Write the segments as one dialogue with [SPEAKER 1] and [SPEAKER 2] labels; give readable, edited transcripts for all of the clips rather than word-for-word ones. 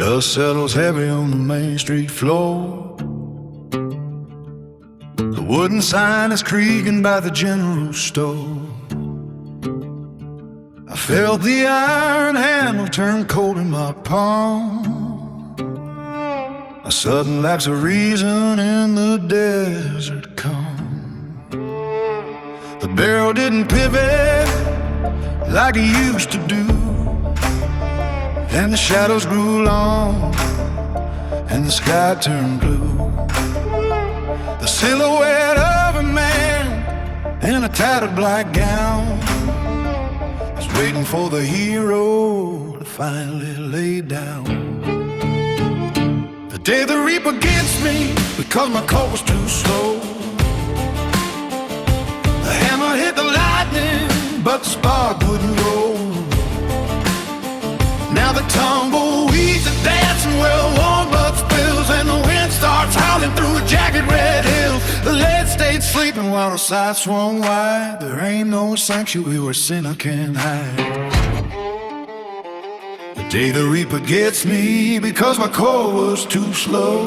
[SPEAKER 1] Dust settles heavy on the Main Street floor. The wooden sign is creaking by the general store. I felt the iron handle turn cold in my palm. A sudden lapse of reason in the desert calm. The barrel didn't pivot like it used to do, and the shadows grew long, and the sky turned blue. The silhouette of a man in a tattered black gown is waiting for the hero to finally lay down. The day the reaper gets me because my coat was too slow. The hammer hit the lightning, but the spark wouldn't roll. Now the tumbleweeds are dancing where the warm blood spills, and the wind starts howling through the jagged red hills. The lead stayed sleeping while the side swung wide. There ain't no sanctuary where sinner can hide. The day the reaper gets me because my core was too slow.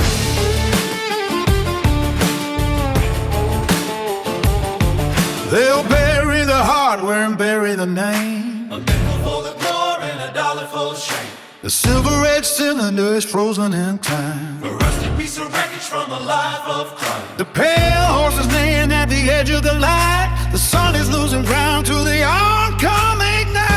[SPEAKER 1] They'll bury the hardware and bury the name.
[SPEAKER 2] A nickel for the door and a dollar for the shame.
[SPEAKER 1] The silver-edged cylinder is frozen in time.
[SPEAKER 2] A rusty piece of wreckage from a life of crime.
[SPEAKER 1] The pale horse is laying at the edge of the light. The sun is losing ground to the oncoming night.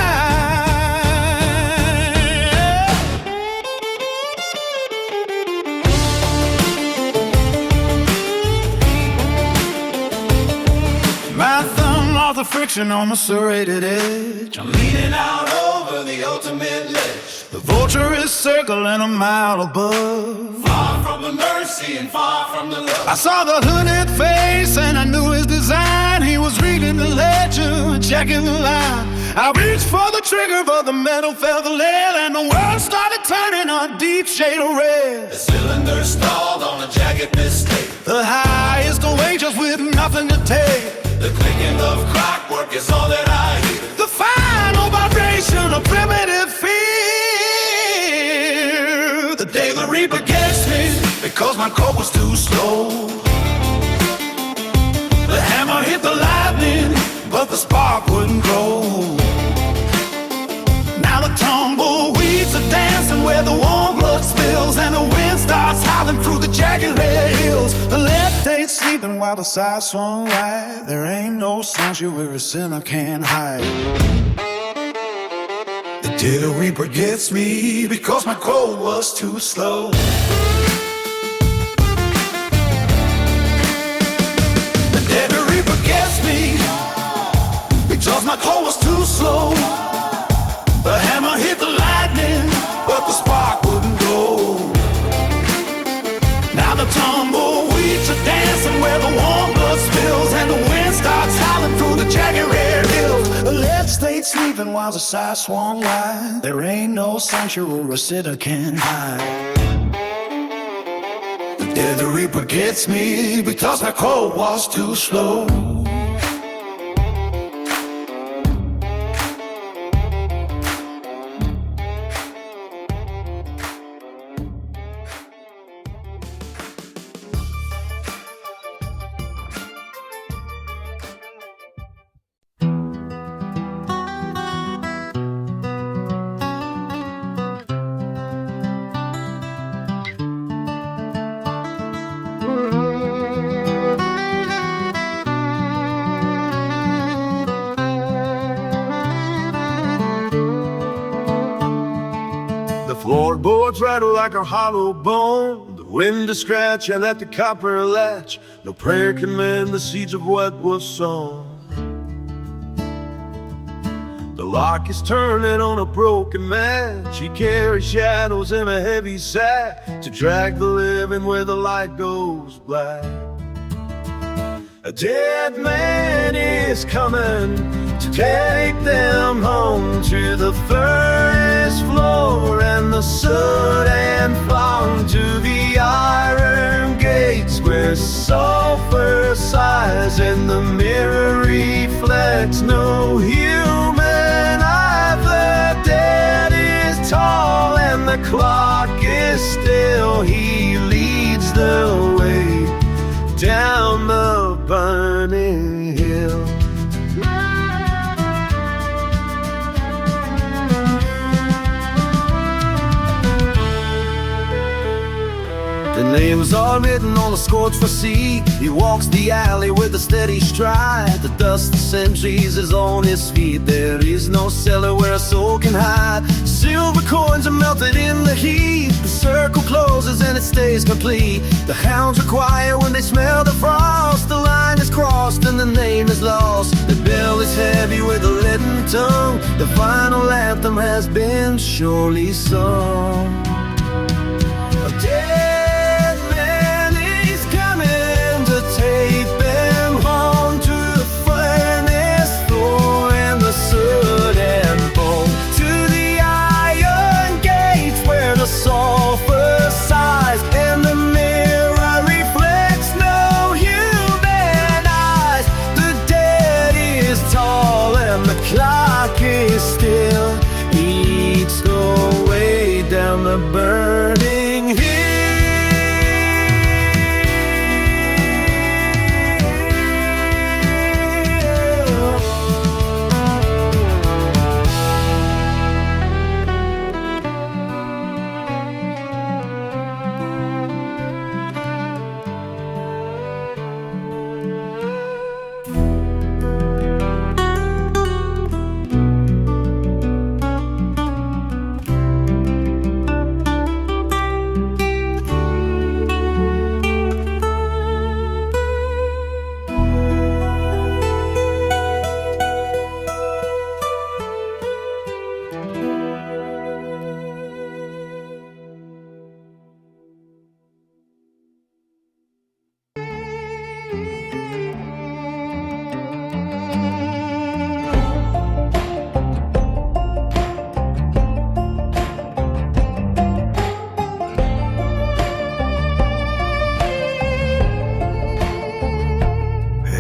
[SPEAKER 1] My thumb lost the friction on the serrated edge.
[SPEAKER 2] I'm leaning out over the ultimate ledge.
[SPEAKER 1] The vulture is circling a mile above.
[SPEAKER 2] Far from the mercy and far from the love.
[SPEAKER 1] I saw the hooded face and I knew his design. He was reading the ledger and checking the line. I reached for the trigger, but the metal felt the lead, and the world started turning a deep shade of red.
[SPEAKER 2] The cylinder stalled on a jagged mistake.
[SPEAKER 1] The highest of wages with nothing to take.
[SPEAKER 2] The clicking of clockwork is all that I hear.
[SPEAKER 1] The final vibration of primitive fear. The day the reaper gets me because my coat was too slow. The hammer hit the lightning, but the spark wouldn't grow. Now the tumbleweeds are dancing where the warm blood spills, and the wind starts howling through the jagged red hills. The left ain't sleeping while the side swung wide. There ain't no sanctuary a sinner can't hide. The day the reaper gets me because my coat was too slow. The day the reaper gets me because my coat was too slow. The hammer hit the lightning, but the spark wouldn't go. Now the tumbleweeds are dancing where the warm blood spills, and the wind starts howling through the jagged red hills. The lead stayed sleeping while the side swung wide. There ain't no sanctuary a sinner can hide. The day the reaper gets me because my coat was too slow.
[SPEAKER 3] Floorboards rattle like a hollow bone. The wind is scratching at the copper latch. No prayer can mend the seeds of what was sown. The lock is turning on a broken match. He carries shadows in a heavy sack to drag the living where the light goes black. A dead man is coming to take them home to the furnace floor and the soot and flung to the iron gates where sulfur sighs and the mirror reflects no human eye. The dead is tall and the clock is Oh, he leads the way down the burning hill. The names are written on the scorched sea. He walks the alley with a steady stride. The dust of centuries is on his feet. There is no cellar where a soul can hide. Silver coins are melted in the heat. The circle closes and it stays complete. The hounds are quiet when they smell the frost. The line is crossed and the name is lost. The bell is heavy with a leaden tongue. The final anthem has been surely sung. A dead man is coming to take them home to the furnace floor and the soot and bone, to the iron gates where the sulfur sighs and the mirror reflects no human eyes. The dead is tall and the clock is still. He eats the way down the burning hill.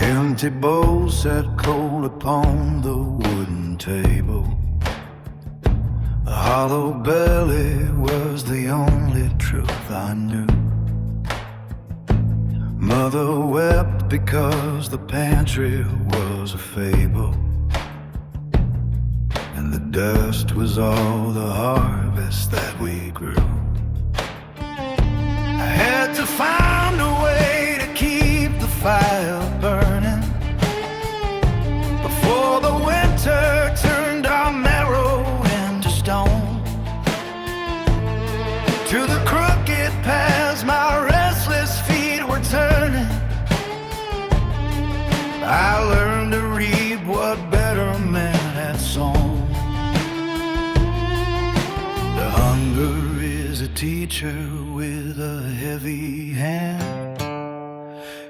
[SPEAKER 1] Empty bowls set cold upon the wooden table. The hollow belly was the only truth I knew. Mother wept because the pantry was a fable, and the dust was all the harvest that we grew. I had to find a way to keep the fire burning before the winter turned our marrow into stone. To the crooked paths my restless feet were turning, I learned to read what better men had sown. The hunger is a teacher with a heavy hand.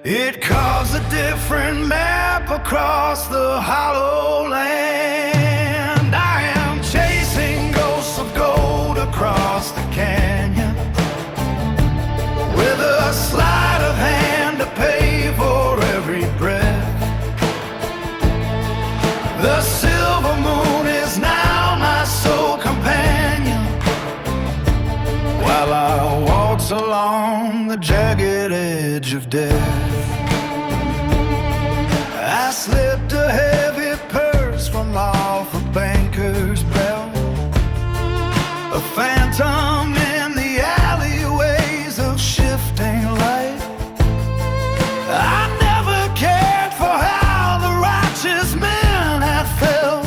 [SPEAKER 1] It carves a different map across the hollow land. I am chasing ghosts of gold across the canyon, with a sleight of hand to pay for every breath. The silver moon is now my sole companion, while I waltz along the jagged edge of death. I slipped a heavy purse from off a banker's belt, a phantom in the alleyways of shifting light. I never cared for how the righteous men had felt.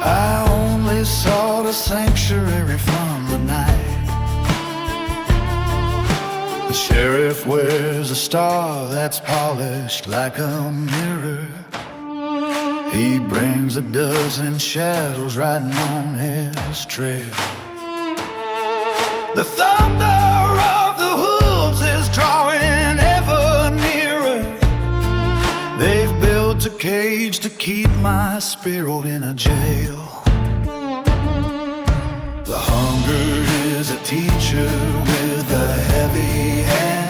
[SPEAKER 1] I only sought a sanctuary from the night. The sheriff wears a star that's polished like a mirror. He brings a dozen shadows riding on his trail. The thunder of the hooves is drawing ever nearer. They've built a cage to keep my spirit in a jail. The hunger is a teacher with a heavy hand.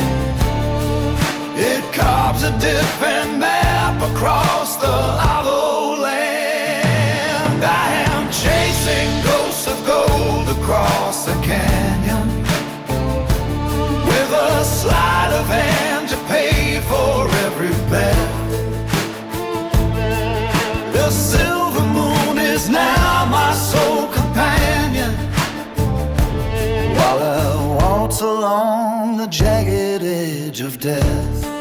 [SPEAKER 1] It carves a different map across the hollow land. I am chasing ghosts of gold across the canyon, waltz along the jagged edge of death.